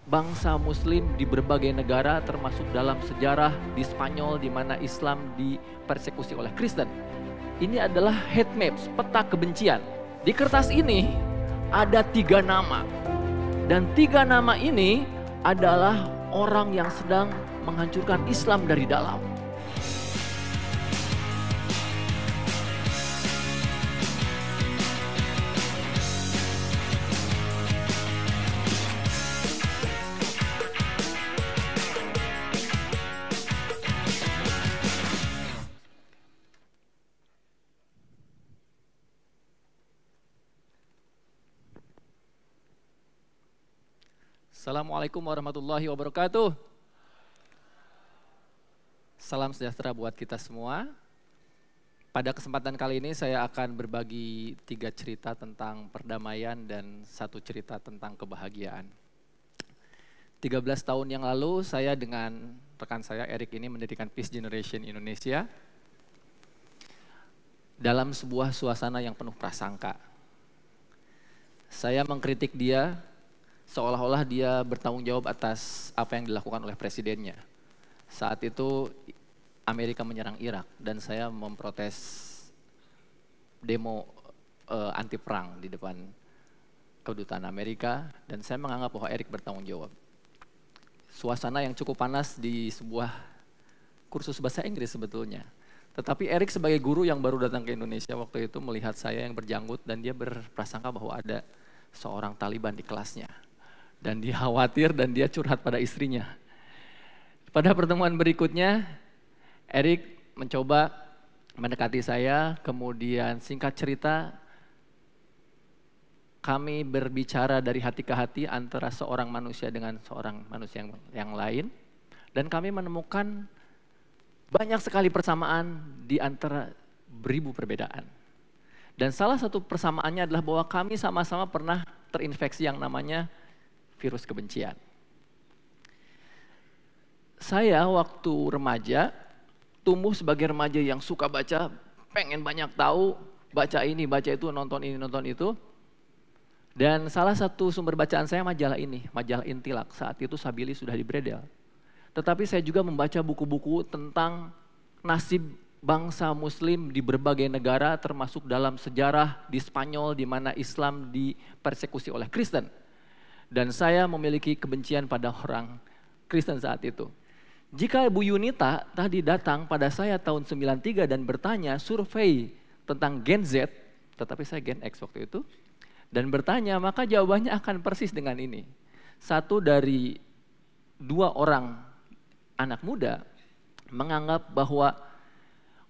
bangsa muslim di berbagai negara termasuk dalam sejarah di Spanyol di mana Islam dipersekusi oleh Kristen. Ini adalah heat maps, peta kebencian. Di kertas ini ada 3 nama. Dan 3 nama ini adalah orang yang sedang menghancurkan Islam dari dalam. Assalamualaikum warahmatullahi wabarakatuh. Salam sejahtera buat kita semua. Pada kesempatan kali ini saya akan berbagi 3 cerita tentang perdamaian dan 1 cerita tentang kebahagiaan. 13 tahun yang lalu saya dengan rekan saya Erik ini mendirikan Peace Generation Indonesia dalam sebuah suasana yang penuh prasangka. Saya mengkritik dia seolah-olah dia bertanggung jawab atas apa yang dilakukan oleh presidennya. Saat itu Amerika menyerang Irak dan saya memprotes demo anti perang di depan kedutaan Amerika dan saya menganggap bahwa Erik bertanggung jawab. Suasana yang cukup panas di sebuah kursus bahasa Inggris sebetulnya. Tetapi Erik sebagai guru yang baru datang ke Indonesia waktu itu melihat saya yang berjanggut dan dia berprasangka bahwa ada seorang Taliban di kelasnya. Dan dia khawatir dan dia curhat pada istrinya. Pada pertemuan berikutnya, Erik mencoba mendekati saya, kemudian singkat cerita, kami berbicara dari hati ke hati antara seorang manusia dengan seorang manusia yang lain. Dan kami menemukan banyak sekali persamaan di antara beribu perbedaan. Dan salah satu persamaannya adalah bahwa kami sama-sama pernah terinfeksi yang namanya virus kebencian. Saya waktu remaja, tumbuh sebagai remaja yang suka baca, pengen banyak tahu, baca ini, baca itu, nonton ini, nonton itu. Dan salah satu sumber bacaan saya majalah ini, majalah Intilak. Saat itu Sabili sudah dibredel. Tetapi saya juga membaca buku-buku tentang nasib bangsa muslim di berbagai negara termasuk dalam sejarah di Spanyol di mana Islam dipersekusi oleh Kristen. Dan saya memiliki kebencian pada orang Kristen saat itu. Jika Bu Yunita tadi datang pada saya tahun 93 dan bertanya survei tentang Gen Z, tetapi saya Gen X waktu itu, dan bertanya maka jawabannya akan persis dengan ini. 1 dari 2 orang anak muda menganggap bahwa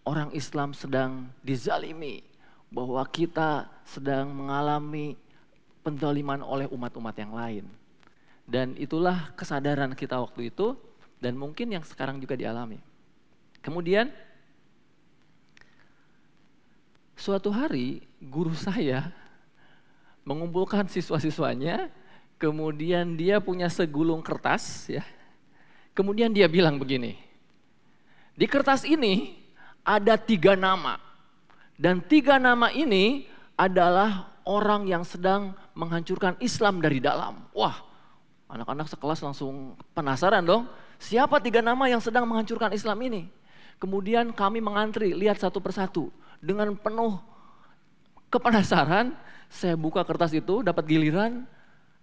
orang Islam sedang dizalimi, bahwa kita sedang mengalami penzaliman oleh umat-umat yang lain. Dan itulah kesadaran kita waktu itu dan mungkin yang sekarang juga dialami. Kemudian suatu hari guru saya mengumpulkan siswa-siswanya, kemudian dia punya segulung kertas ya. Kemudian dia bilang begini, di kertas ini ada 3 nama dan 3 nama ini adalah orang yang sedang menghancurkan Islam dari dalam. Wah, anak-anak sekelas langsung penasaran dong. Siapa 3 nama yang sedang menghancurkan Islam ini? Kemudian kami mengantri, lihat satu persatu. Dengan penuh kepenasaran, saya buka kertas itu, dapat giliran.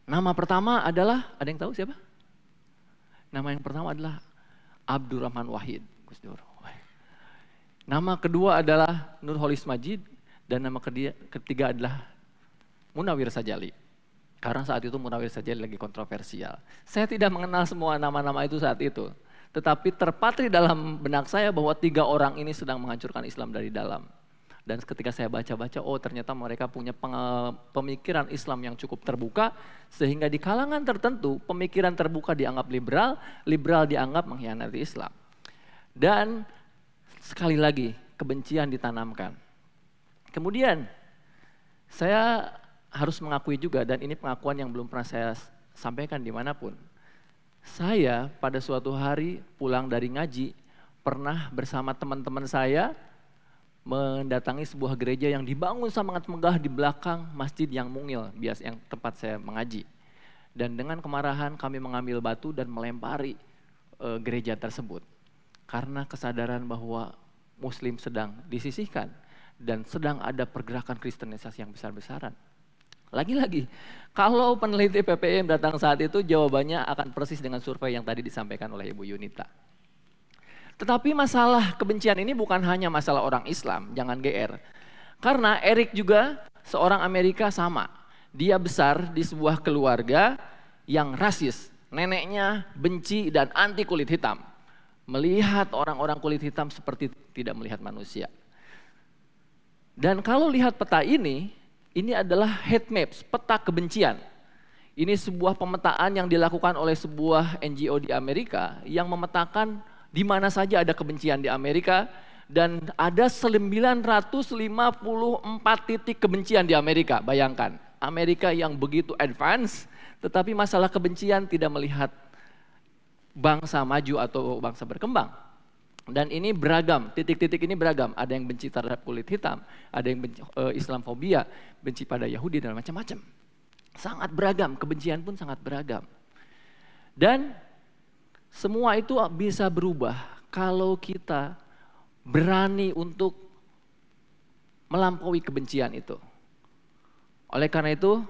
Nama pertama adalah, ada yang tahu siapa? Nama yang pertama adalah Abdurrahman Wahid, Gus Dur. Nama kedua adalah Nurholis Majid. Dan nama ketiga adalah Munawir Sajali. Karena saat itu Munawir Sajali lagi kontroversial. Saya tidak mengenal semua nama-nama itu saat itu. Tetapi terpatri dalam benak saya bahwa 3 orang ini sedang menghancurkan Islam dari dalam. Dan ketika saya baca-baca, oh ternyata mereka punya pemikiran Islam yang cukup terbuka. Sehingga di kalangan tertentu pemikiran terbuka dianggap liberal, liberal dianggap mengkhianati Islam. Dan sekali lagi kebencian ditanamkan. Kemudian saya harus mengakui juga dan ini pengakuan yang belum pernah saya sampaikan dimanapun. Saya pada suatu hari pulang dari ngaji pernah bersama teman-teman saya mendatangi sebuah gereja yang dibangun sangat megah di belakang masjid yang mungil, biasa yang tempat saya mengaji. Dan dengan kemarahan kami mengambil batu dan melempari gereja tersebut. Karena kesadaran bahwa Muslim sedang disisihkan dan sedang ada pergerakan kristenisasi yang besar-besaran. Lagi-lagi, kalau peneliti PPM datang saat itu, jawabannya akan persis dengan survei yang tadi disampaikan oleh Ibu Yunita. Tetapi masalah kebencian ini bukan hanya masalah orang Islam, jangan GR. Karena Eric juga seorang Amerika sama. Dia besar di sebuah keluarga yang rasis. Neneknya benci dan anti kulit hitam. Melihat orang-orang kulit hitam seperti tidak melihat manusia. Dan kalau lihat peta ini adalah heat maps, peta kebencian. Ini sebuah pemetaan yang dilakukan oleh sebuah NGO di Amerika yang memetakan di mana saja ada kebencian di Amerika, dan ada 954 titik kebencian di Amerika. Bayangkan, Amerika yang begitu advance, tetapi masalah kebencian tidak melihat bangsa maju atau bangsa berkembang. Dan ini beragam, titik-titik ini beragam. Ada yang benci terhadap kulit hitam, ada yang benci Islamfobia, benci pada Yahudi dan macam-macam. Sangat beragam, kebencian pun sangat beragam. Dan semua itu bisa berubah kalau kita berani untuk melampaui kebencian itu. Oleh karena itu,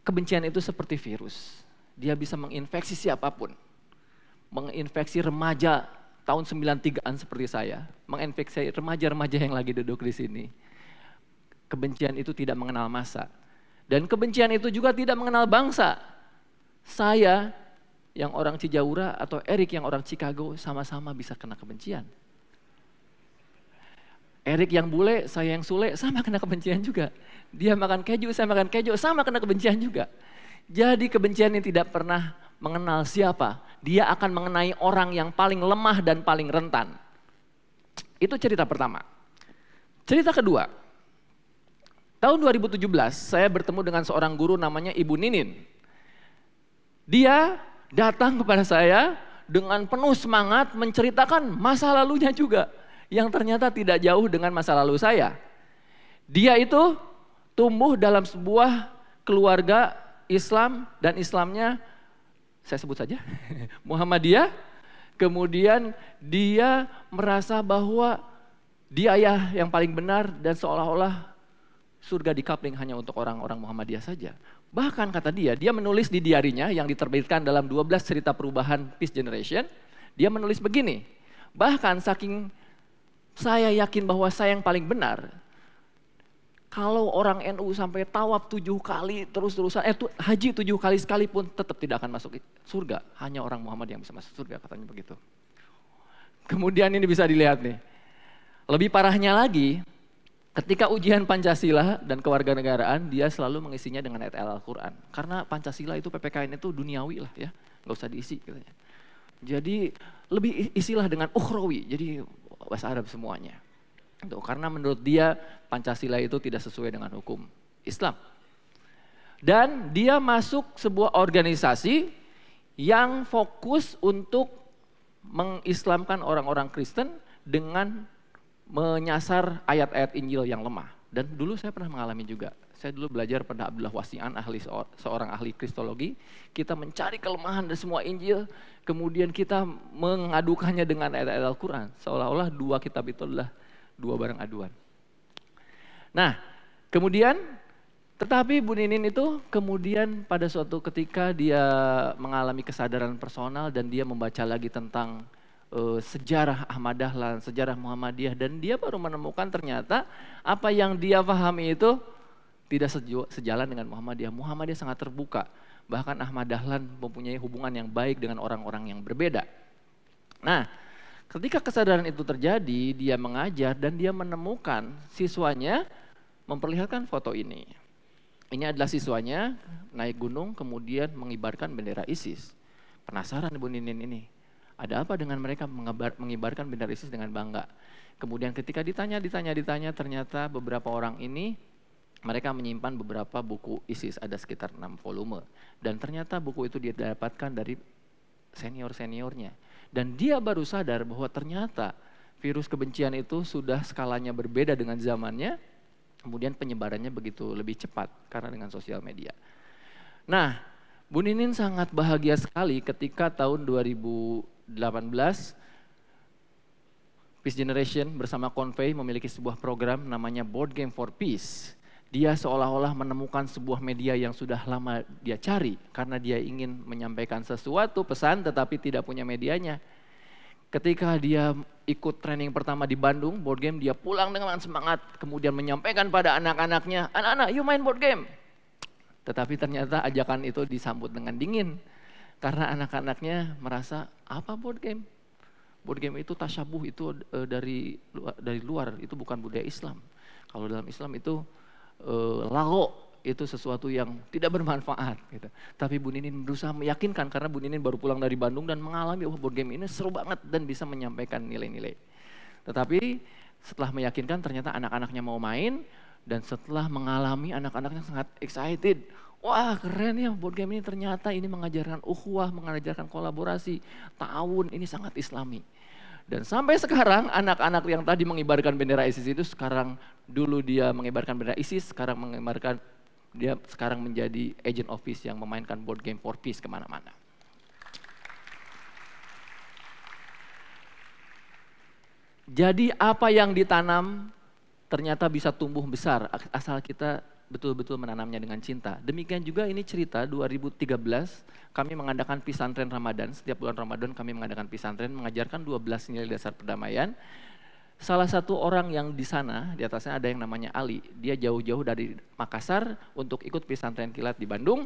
kebencian itu seperti virus. Dia bisa menginfeksi siapapun. Menginfeksi remaja tahun 93-an seperti saya. Menginfeksi remaja-remaja yang lagi duduk di sini. Kebencian itu tidak mengenal masa. Dan kebencian itu juga tidak mengenal bangsa. Saya yang orang Cijaura atau Eric yang orang Chicago sama-sama bisa kena kebencian. Eric yang bule, saya yang sule, sama kena kebencian juga. Dia makan keju, saya makan keju, sama kena kebencian juga. Jadi kebencian ini tidak pernah mengenal siapa. Dia akan mengenai orang yang paling lemah dan paling rentan. Itu cerita pertama. Cerita kedua. Tahun 2017 saya bertemu dengan seorang guru namanya Ibu Ninin. Dia datang kepada saya dengan penuh semangat menceritakan masa lalunya juga. Yang ternyata tidak jauh dengan masa lalu saya. Dia itu tumbuh dalam sebuah keluarga Islam dan Islamnya, saya sebut saja, Muhammadiyah. Kemudian dia merasa bahwa dia ayah yang paling benar dan seolah-olah surga dikapling hanya untuk orang-orang Muhammadiyah saja. Bahkan kata dia menulis di diarinya yang diterbitkan dalam 12 cerita perubahan Peace Generation. Dia menulis begini, bahkan saking saya yakin bahwa saya yang paling benar, kalau orang NU sampai tawaf 7 kali terus-terusan, haji 7 kali sekalipun tetap tidak akan masuk surga. Hanya orang Muhammad yang bisa masuk surga, katanya begitu. Kemudian ini bisa dilihat nih. Lebih parahnya lagi, ketika ujian Pancasila dan kewarganegaraan, dia selalu mengisinya dengan ayat Al-Quran. Karena Pancasila itu PPKN itu duniawi lah ya, nggak usah diisi katanya. Jadi lebih isilah dengan ukhrawi, jadi bahasa Arab semuanya. Tuh, karena menurut dia Pancasila itu tidak sesuai dengan hukum Islam. Dan dia masuk sebuah organisasi yang fokus untuk mengislamkan orang-orang Kristen dengan menyasar ayat-ayat Injil yang lemah. Dan dulu saya pernah mengalami juga. Saya dulu belajar pada Abdullah Wasi'an, seorang ahli kristologi. Kita mencari kelemahan dari semua Injil, kemudian kita mengadukannya dengan ayat-ayat Al-Quran. Seolah-olah dua kitab itu adalah dua barang aduan. Nah, kemudian, tetapi Bu Ninin itu kemudian pada suatu ketika dia mengalami kesadaran personal dan dia membaca lagi tentang sejarah Ahmad Dahlan, sejarah Muhammadiyah, dan dia baru menemukan ternyata apa yang dia pahami itu tidak sejalan dengan Muhammadiyah. Muhammadiyah sangat terbuka, bahkan Ahmad Dahlan mempunyai hubungan yang baik dengan orang-orang yang berbeda. Nah, ketika kesadaran itu terjadi, dia mengajar dan dia menemukan siswanya memperlihatkan foto ini. Ini adalah siswanya naik gunung kemudian mengibarkan bendera ISIS. Penasaran Ibu Ninin ini. Ada apa dengan mereka mengibarkan bendera ISIS dengan bangga? Kemudian ketika ditanya, ternyata beberapa orang ini mereka menyimpan beberapa buku ISIS, ada sekitar 6 volume. Dan ternyata buku itu dia dapatkan dari senior-seniornya. Dan dia baru sadar bahwa ternyata virus kebencian itu sudah skalanya berbeda dengan zamannya, kemudian penyebarannya begitu lebih cepat karena dengan sosial media. Nah, Bu Ninin sangat bahagia sekali ketika tahun 2018 Peace Generation bersama Convey memiliki sebuah program namanya Board Game for Peace. Dia seolah-olah menemukan sebuah media yang sudah lama dia cari karena dia ingin menyampaikan sesuatu pesan tetapi tidak punya medianya. Ketika dia ikut training pertama di Bandung, board game, dia pulang dengan semangat kemudian menyampaikan pada anak-anaknya, anak-anak yuk main board game. Tetapi ternyata ajakan itu disambut dengan dingin karena anak-anaknya merasa apa board game? Board game itu tasyabuh, itu dari luar, itu bukan budaya Islam. Kalau dalam Islam itu lago, itu sesuatu yang tidak bermanfaat. Gitu. Tapi Bu Ninin berusaha meyakinkan karena Bu Ninin baru pulang dari Bandung dan mengalami board game ini seru banget dan bisa menyampaikan nilai-nilai. Tetapi setelah meyakinkan ternyata anak-anaknya mau main dan setelah mengalami anak-anaknya sangat excited. Wah keren ya board game ini, ternyata ini mengajarkan ukhuwah, mengajarkan kolaborasi, ta'awun, ini sangat islami. Dan sampai sekarang anak-anak yang tadi mengibarkan bendera ISIS itu sekarang, dulu dia mengibarkan bendera ISIS, sekarang dia sekarang menjadi agent office yang memainkan board game for peace kemana-mana. Jadi apa yang ditanam ternyata bisa tumbuh besar asal kita betul-betul menanamnya dengan cinta. Demikian juga ini cerita 2013 kami mengadakan pesantren Ramadan. Setiap bulan Ramadan kami mengadakan pesantren mengajarkan 12 nilai dasar perdamaian. Salah satu orang yang di sana, di atasnya ada yang namanya Ali. Dia jauh-jauh dari Makassar untuk ikut pesantren kilat di Bandung.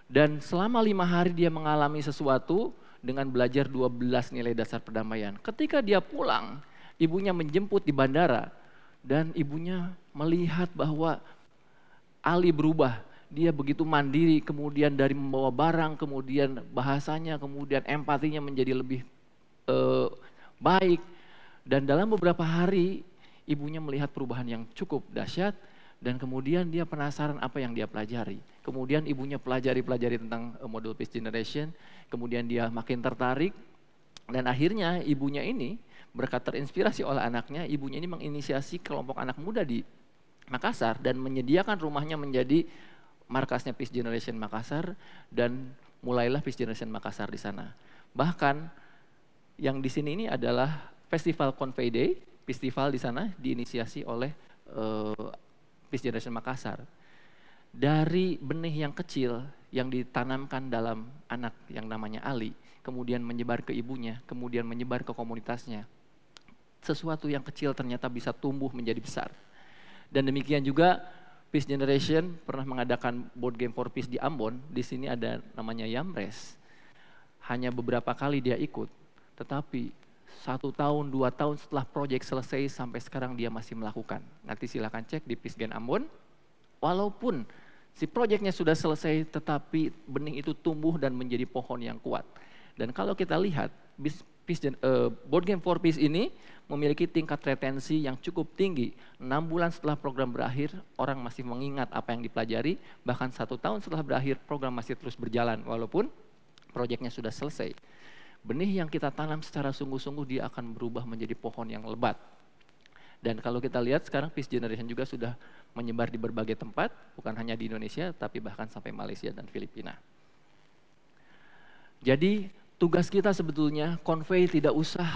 Dan selama 5 hari dia mengalami sesuatu dengan belajar 12 nilai dasar perdamaian. Ketika dia pulang, ibunya menjemput di bandara. Dan ibunya melihat bahwa Ali berubah, dia begitu mandiri, kemudian dari membawa barang, kemudian bahasanya, kemudian empatinya menjadi lebih baik. Dan dalam beberapa hari, ibunya melihat perubahan yang cukup dahsyat, dan kemudian dia penasaran apa yang dia pelajari. Kemudian ibunya pelajari tentang modul Peace Generation, kemudian dia makin tertarik, dan akhirnya ibunya ini berkat terinspirasi oleh anaknya, ibunya ini menginisiasi kelompok anak muda di Makassar dan menyediakan rumahnya menjadi markasnya Peace Generation Makassar dan mulailah Peace Generation Makassar di sana. Bahkan yang di sini ini adalah Festival Convey Day, festival di sana diinisiasi oleh Peace Generation Makassar. Dari benih yang kecil yang ditanamkan dalam anak yang namanya Ali, kemudian menyebar ke ibunya, kemudian menyebar ke komunitasnya. Sesuatu yang kecil ternyata bisa tumbuh menjadi besar. Dan demikian juga Peace Generation pernah mengadakan board game for peace di Ambon. Di sini ada namanya Yamres. Hanya beberapa kali dia ikut, tetapi 1 tahun, 2 tahun setelah proyek selesai sampai sekarang dia masih melakukan. Nanti silakan cek di Peace Gen Ambon. Walaupun si proyeknya sudah selesai, tetapi benih itu tumbuh dan menjadi pohon yang kuat. Dan kalau kita lihat board game for peace ini memiliki tingkat retensi yang cukup tinggi. 6 bulan setelah program berakhir, orang masih mengingat apa yang dipelajari. Bahkan 1 tahun setelah berakhir, program masih terus berjalan walaupun proyeknya sudah selesai. Benih yang kita tanam secara sungguh-sungguh dia akan berubah menjadi pohon yang lebat. Dan kalau kita lihat sekarang Peace Generation juga sudah menyebar di berbagai tempat, bukan hanya di Indonesia, tapi bahkan sampai Malaysia dan Filipina. Jadi tugas kita sebetulnya, Convey tidak usah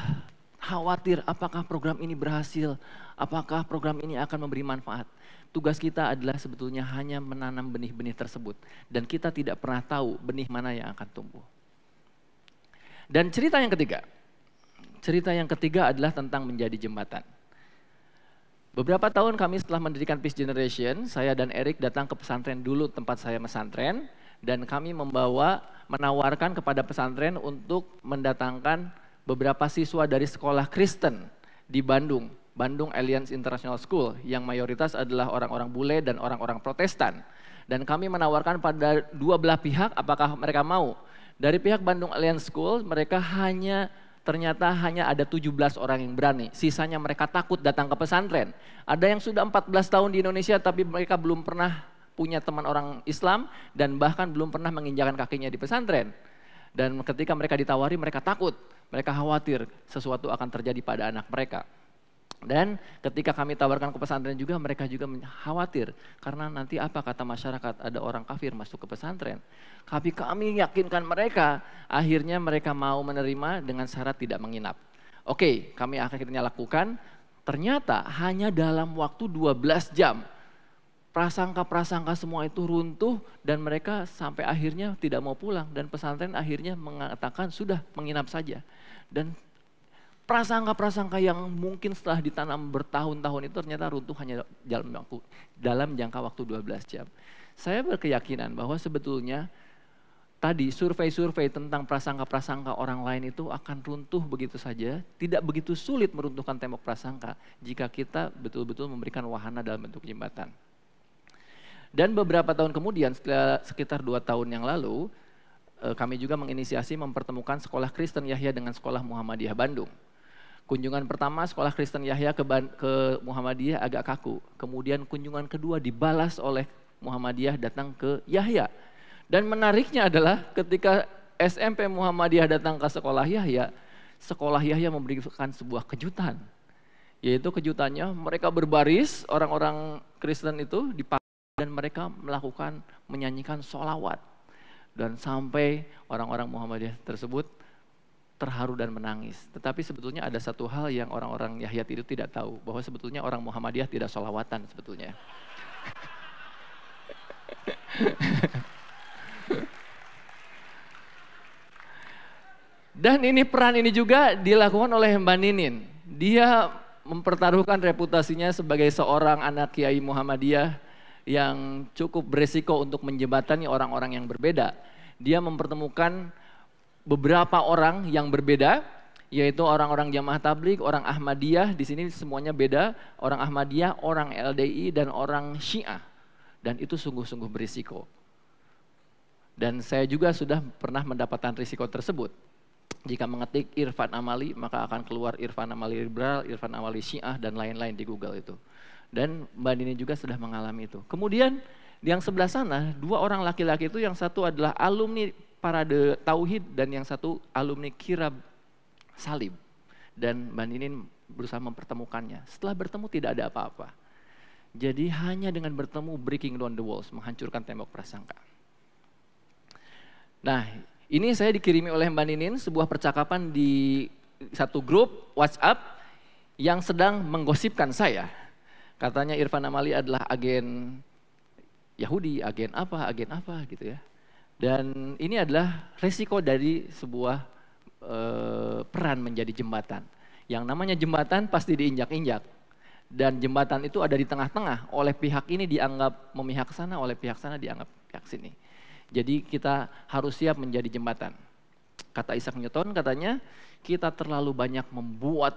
khawatir apakah program ini berhasil, apakah program ini akan memberi manfaat. Tugas kita adalah sebetulnya hanya menanam benih-benih tersebut. Dan kita tidak pernah tahu benih mana yang akan tumbuh. Dan cerita yang ketiga adalah tentang menjadi jembatan. Beberapa tahun kami setelah mendirikan Peace Generation, saya dan Erik datang ke pesantren dulu tempat saya pesantren. Dan kami menawarkan kepada pesantren untuk mendatangkan beberapa siswa dari sekolah Kristen di Bandung. Bandung Alliance International School yang mayoritas adalah orang-orang bule dan orang-orang Protestan. Dan kami menawarkan pada dua belah pihak apakah mereka mau. Dari pihak Bandung Alliance School mereka ternyata hanya ada 17 orang yang berani. Sisanya mereka takut datang ke pesantren. Ada yang sudah 14 tahun di Indonesia tapi mereka belum pernah punya teman orang Islam dan bahkan belum pernah menginjakan kakinya di pesantren. Dan ketika mereka ditawari mereka takut, mereka khawatir sesuatu akan terjadi pada anak mereka. Dan ketika kami tawarkan ke pesantren juga, mereka juga khawatir. Karena nanti apa kata masyarakat, ada orang kafir masuk ke pesantren. Tapi kami yakinkan mereka, akhirnya mereka mau menerima dengan syarat tidak menginap. Oke, kami akhirnya lakukan. Ternyata hanya dalam waktu 12 jam, prasangka-prasangka semua itu runtuh dan mereka sampai akhirnya tidak mau pulang. Dan pesantren akhirnya mengatakan sudah menginap saja. Dan prasangka-prasangka yang mungkin setelah ditanam bertahun-tahun itu ternyata runtuh hanya dalam jangka waktu 12 jam. Saya berkeyakinan bahwa sebetulnya tadi survei-survei tentang prasangka-prasangka orang lain itu akan runtuh begitu saja. Tidak begitu sulit meruntuhkan tembok prasangka jika kita betul-betul memberikan wahana dalam bentuk jembatan. Dan beberapa tahun kemudian, sekitar 2 tahun yang lalu, kami juga menginisiasi mempertemukan sekolah Kristen Yahya dengan sekolah Muhammadiyah Bandung. Kunjungan pertama sekolah Kristen Yahya ke Muhammadiyah agak kaku. Kemudian kunjungan kedua dibalas oleh Muhammadiyah datang ke Yahya. Dan menariknya adalah ketika SMP Muhammadiyah datang ke sekolah Yahya memberikan sebuah kejutan. Yaitu kejutannya mereka berbaris, orang-orang Kristen itu dan mereka menyanyikan sholawat. Dan sampai orang-orang Muhammadiyah tersebut terharu dan menangis. Tetapi sebetulnya ada satu hal yang orang-orang Yahya itu tidak tahu. Bahwa sebetulnya orang Muhammadiyah tidak sholawatan sebetulnya. Dan peran ini juga dilakukan oleh Mbak Ninin. Dia mempertaruhkan reputasinya sebagai seorang anak Kiai Muhammadiyah yang cukup beresiko untuk menjembatani orang-orang yang berbeda. Dia mempertemukan beberapa orang yang berbeda, yaitu orang-orang Jamaah Tabligh, orang Ahmadiyah, di sini semuanya beda, orang Ahmadiyah, orang LDI, dan orang Syiah. Dan itu sungguh-sungguh berisiko. Dan saya juga sudah pernah mendapatkan risiko tersebut. Jika mengetik Irfan Amali, maka akan keluar Irfan Amali Liberal, Irfan Amali Syiah, dan lain-lain di Google itu. Dan Mbak Nini juga sudah mengalami itu. Kemudian yang sebelah sana, 2 orang laki-laki itu, yang satu adalah alumni Parade Tauhid dan yang satu alumni Kirab Salim. Dan Mbak Ninin berusaha mempertemukannya. Setelah bertemu tidak ada apa-apa. Jadi hanya dengan bertemu breaking down the walls, menghancurkan tembok prasangka. Nah, ini saya dikirimi oleh Mbak Ninin sebuah percakapan di satu grup WhatsApp yang sedang menggosipkan saya. Katanya Irfan Amali adalah agen Yahudi, agen apa gitu ya. Dan ini adalah resiko dari sebuah peran menjadi jembatan. Yang namanya jembatan pasti diinjak-injak. Dan jembatan itu ada di tengah-tengah. Oleh pihak ini dianggap memihak sana, oleh pihak sana dianggap pihak sini. Jadi kita harus siap menjadi jembatan. Kata Isaac Newton katanya, kita terlalu banyak membuat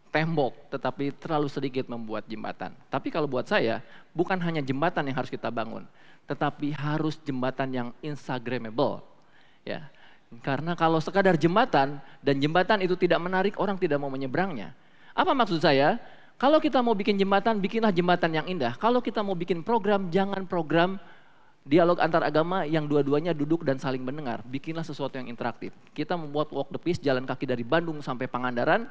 tembok, tetapi terlalu sedikit membuat jembatan. Tapi kalau buat saya, bukan hanya jembatan yang harus kita bangun, tetapi harus jembatan yang instagramable. Ya. Karena kalau sekadar jembatan, dan jembatan itu tidak menarik, orang tidak mau menyeberangnya. Apa maksud saya? Kalau kita mau bikin jembatan, bikinlah jembatan yang indah. Kalau kita mau bikin program, jangan program dialog antar agama yang dua-duanya duduk dan saling mendengar. Bikinlah sesuatu yang interaktif. Kita membuat walk the peace, jalan kaki dari Bandung sampai Pangandaran,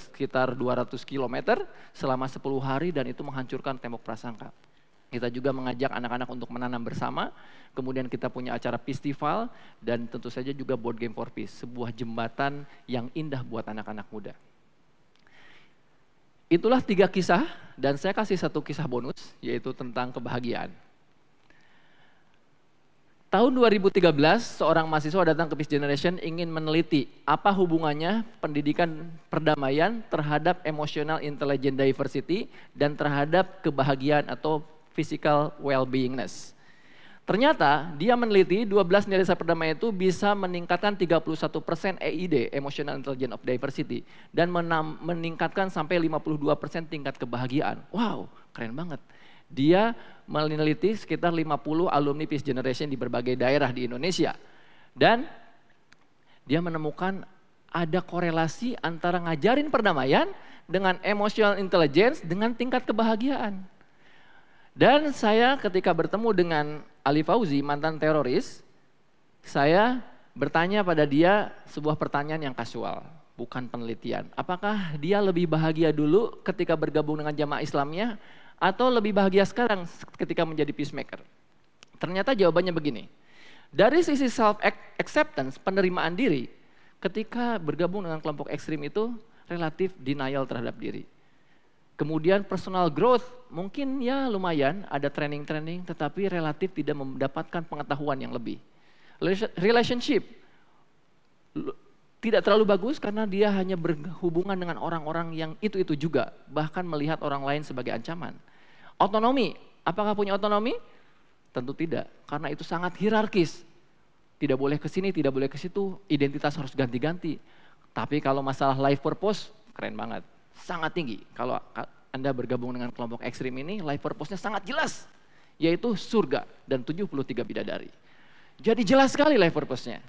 sekitar 200 km selama 10 hari dan itu menghancurkan tembok prasangka. Kita juga mengajak anak-anak untuk menanam bersama, kemudian kita punya acara festival dan tentu saja juga board game for peace, sebuah jembatan yang indah buat anak-anak muda. Itulah 3 kisah dan saya kasih 1 kisah bonus yaitu tentang kebahagiaan. Tahun 2013, seorang mahasiswa datang ke Peace Generation ingin meneliti apa hubungannya pendidikan perdamaian terhadap emotional intelligent diversity dan terhadap kebahagiaan atau physical well-beingness. Ternyata dia meneliti 12 nilai perdamaian itu bisa meningkatkan 31% EID, Emotional Intelligence of Diversity, dan meningkatkan sampai 52% tingkat kebahagiaan. Wow, keren banget. Dia meneliti sekitar 50 alumni Peace Generation di berbagai daerah di Indonesia. Dan dia menemukan ada korelasi antara ngajarin perdamaian dengan emotional intelligence dengan tingkat kebahagiaan. Dan saya ketika bertemu dengan Ali Fauzi, mantan teroris, saya bertanya pada dia sebuah pertanyaan yang kasual. bukan penelitian. Apakah dia lebih bahagia dulu ketika bergabung dengan jamaah Islamnya atau lebih bahagia sekarang ketika menjadi peacemaker? Ternyata jawabannya begini. Dari sisi self acceptance, penerimaan diri, ketika bergabung dengan kelompok ekstrim itu relatif denial terhadap diri. Kemudian personal growth mungkin ya lumayan, ada training-training tetapi relatif tidak mendapatkan pengetahuan yang lebih. Relationship tidak terlalu bagus karena dia hanya berhubungan dengan orang-orang yang itu-itu juga, bahkan melihat orang lain sebagai ancaman. Otonomi, apakah punya otonomi? Tentu tidak, karena itu sangat hierarkis. Tidak boleh ke sini, tidak boleh ke situ, identitas harus ganti-ganti. Tapi kalau masalah life purpose, keren banget, sangat tinggi. Kalau Anda bergabung dengan kelompok ekstrim ini, life purpose-nya sangat jelas, yaitu surga dan 73 bidadari. Jadi jelas sekali life purpose-nya.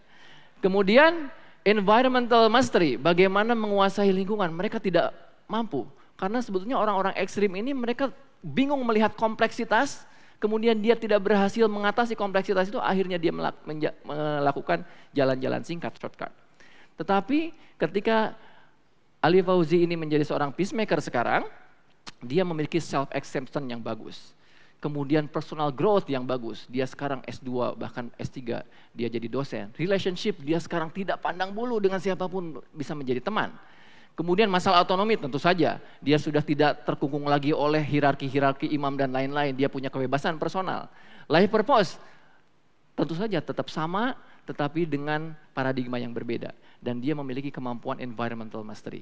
Kemudian environmental mastery, bagaimana menguasai lingkungan, mereka tidak mampu. Karena sebetulnya orang-orang ekstrim ini mereka bingung melihat kompleksitas, kemudian dia tidak berhasil mengatasi kompleksitas itu, akhirnya dia melakukan jalan-jalan singkat, shortcut. Tetapi ketika Ali Fauzi ini menjadi seorang peacemaker sekarang, dia memiliki self-acceptance yang bagus. Kemudian personal growth yang bagus, dia sekarang S2 bahkan S3, dia jadi dosen. Relationship, dia sekarang tidak pandang bulu dengan siapapun bisa menjadi teman. Kemudian masalah otonomi tentu saja, dia sudah tidak terkungkung lagi oleh hierarki-hierarki imam dan lain-lain, dia punya kebebasan personal. Life purpose, tentu saja tetap sama tetapi dengan paradigma yang berbeda. Dan dia memiliki kemampuan environmental mastery.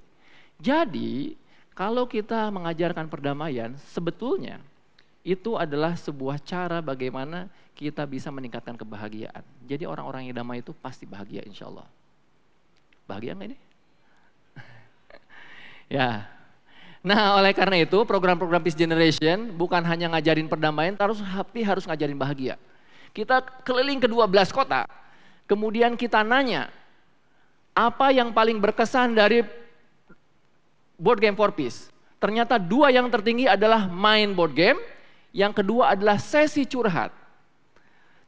Jadi kalau kita mengajarkan perdamaian sebetulnya itu adalah sebuah cara bagaimana kita bisa meningkatkan kebahagiaan. Jadi orang-orang yang damai itu pasti bahagia insya Allah. Bahagia nggak ini? Ya. Nah oleh karena itu program-program Peace Generation bukan hanya ngajarin perdamaian, tapi harus ngajarin bahagia. Kita keliling ke 12 kota, kemudian kita nanya, apa yang paling berkesan dari board game for peace? Ternyata 2 yang tertinggi adalah main board game, yang kedua adalah sesi curhat.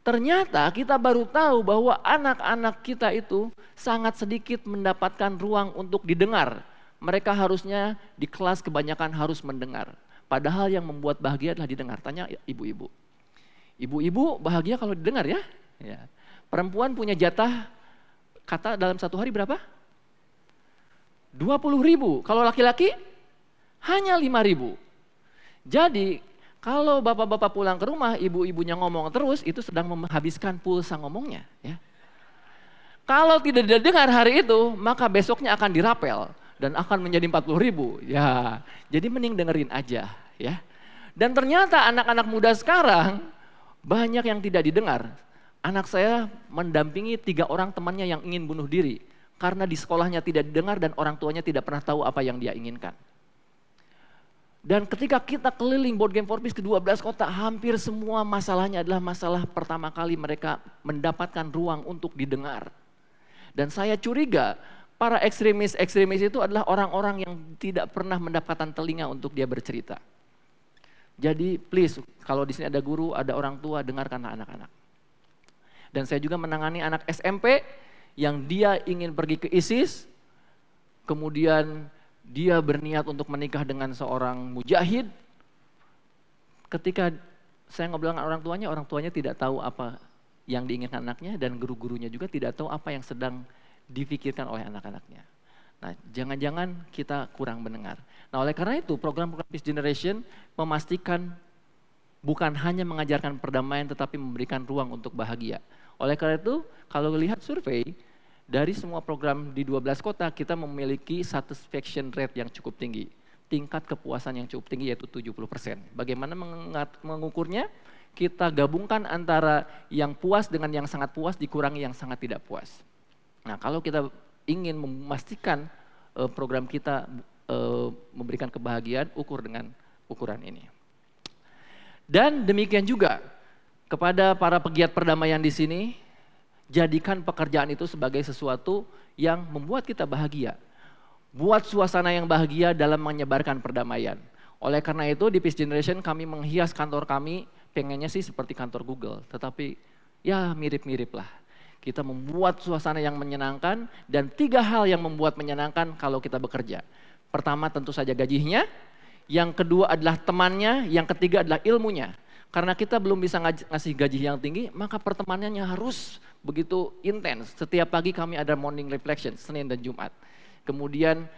Ternyata kita baru tahu bahwa anak-anak kita itu sangat sedikit mendapatkan ruang untuk didengar. Mereka harusnya di kelas kebanyakan harus mendengar. Padahal yang membuat bahagia adalah didengar. Tanya ibu-ibu. Ibu-ibu bahagia kalau didengar ya? Ya. Perempuan punya jatah kata dalam satu hari berapa? 20.000. Kalau laki-laki hanya 5.000. Jadi kalau bapak-bapak pulang ke rumah, ibu-ibunya ngomong terus, itu sedang menghabiskan pulsa ngomongnya. Ya. Kalau tidak didengar hari itu, maka besoknya akan dirapel dan akan menjadi 40.000. Ya, jadi mending dengerin aja. Ya. Dan ternyata anak-anak muda sekarang banyak yang tidak didengar. Anak saya mendampingi 3 orang temannya yang ingin bunuh diri karena di sekolahnya tidak didengar dan orang tuanya tidak pernah tahu apa yang dia inginkan. Dan ketika kita keliling board game for peace ke 12 kota, hampir semua masalahnya adalah masalah pertama kali mereka mendapatkan ruang untuk didengar. Dan saya curiga para ekstremis itu adalah orang-orang yang tidak pernah mendapatkan telinga untuk dia bercerita. Jadi please, kalau di sini ada guru, ada orang tua, dengarkanlah anak-anak. Dan saya juga menangani anak SMP yang dia ingin pergi ke ISIS, kemudian dia berniat untuk menikah dengan seorang mujahid. Ketika saya ngobrol dengan orang tuanya tidak tahu apa yang diinginkan anaknya dan guru-gurunya juga tidak tahu apa yang sedang difikirkan oleh anak-anaknya. Nah, jangan-jangan kita kurang mendengar. Nah, oleh karena itu program-program Peace Generation memastikan bukan hanya mengajarkan perdamaian tetapi memberikan ruang untuk bahagia. Oleh karena itu, kalau lihat survei dari semua program di 12 kota, kita memiliki satisfaction rate yang cukup tinggi. Tingkat kepuasan yang cukup tinggi yaitu 70%. Bagaimana mengukurnya? Kita gabungkan antara yang puas dengan yang sangat puas dikurangi yang sangat tidak puas. Nah kalau kita ingin memastikan program kita memberikan kebahagiaan, ukur dengan ukuran ini. Dan demikian juga kepada para pegiat perdamaian di sini, jadikan pekerjaan itu sebagai sesuatu yang membuat kita bahagia. Buat suasana yang bahagia dalam menyebarkan perdamaian. Oleh karena itu di Peace Generation kami menghias kantor kami, pengennya sih seperti kantor Google. Tetapi ya mirip-mirip lah. Kita membuat suasana yang menyenangkan dan 3 hal yang membuat menyenangkan kalau kita bekerja. Pertama tentu saja gajinya, yang kedua adalah temannya, yang ketiga adalah ilmunya. Karena kita belum bisa ngasih gaji yang tinggi, maka pertemanannya harus begitu intens. Setiap pagi kami ada morning reflection, Senin dan Jumat. Kemudian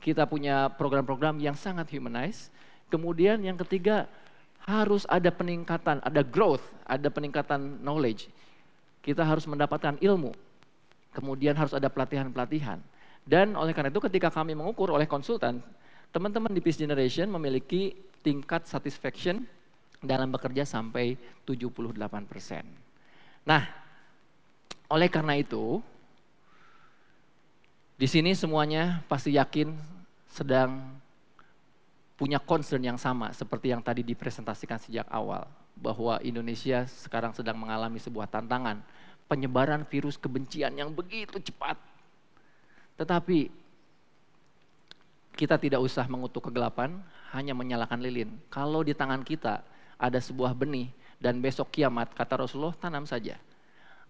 kita punya program-program yang sangat humanize. Kemudian yang ketiga harus ada peningkatan, ada growth, ada peningkatan knowledge. Kita harus mendapatkan ilmu, kemudian harus ada pelatihan-pelatihan. Dan oleh karena itu ketika kami mengukur oleh konsultan, teman-teman di Peace Generation memiliki tingkat satisfaction dalam bekerja sampai 78%. Nah, oleh karena itu, di sini semuanya pasti yakin sedang punya concern yang sama seperti yang tadi dipresentasikan sejak awal. Bahwa Indonesia sekarang sedang mengalami sebuah tantangan, penyebaran virus kebencian yang begitu cepat. Tetapi kita tidak usah mengutuk kegelapan, hanya menyalakan lilin. Kalau di tangan kita ada sebuah benih dan besok kiamat, kata Rasulullah, tanam saja.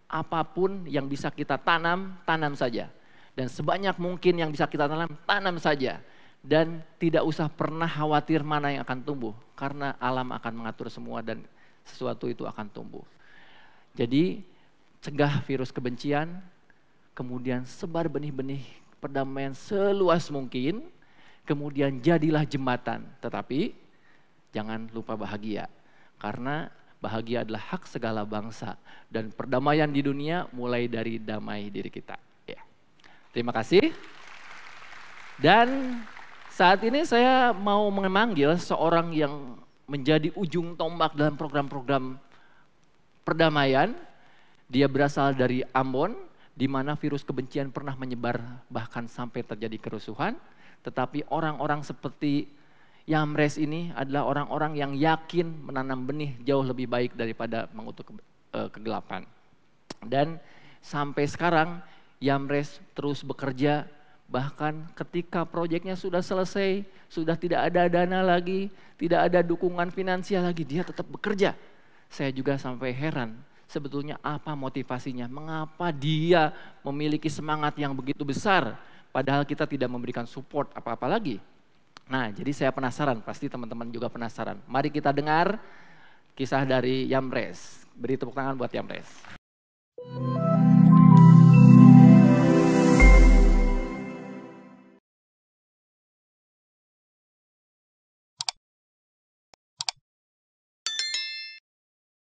Apapun yang bisa kita tanam, tanam saja. Dan sebanyak mungkin yang bisa kita tanam, tanam saja. Dan tidak usah pernah khawatir mana yang akan tumbuh. Karena alam akan mengatur semua dan sesuatu itu akan tumbuh. Jadi cegah virus kebencian, kemudian sebar benih-benih perdamaian seluas mungkin, kemudian jadilah jembatan. Tetapi jangan lupa bahagia. Karena bahagia adalah hak segala bangsa. Dan perdamaian di dunia mulai dari damai diri kita. Ya. Terima kasih. Dan saat ini saya mau memanggil seorang yang menjadi ujung tombak dalam program-program perdamaian. Dia berasal dari Ambon, di mana virus kebencian pernah menyebar bahkan sampai terjadi kerusuhan. Tetapi orang-orang seperti Yamres ini adalah orang-orang yang yakin menanam benih jauh lebih baik daripada mengutuk kegelapan. Dan sampai sekarang Yamres terus bekerja. Bahkan ketika proyeknya sudah selesai, sudah tidak ada dana lagi, tidak ada dukungan finansial lagi, dia tetap bekerja. Saya juga sampai heran, sebetulnya apa motivasinya, mengapa dia memiliki semangat yang begitu besar, padahal kita tidak memberikan support apa-apa lagi. Nah, jadi saya penasaran, pasti teman-teman juga penasaran. Mari kita dengar kisah dari Yamres. Beri tepuk tangan buat Yamres.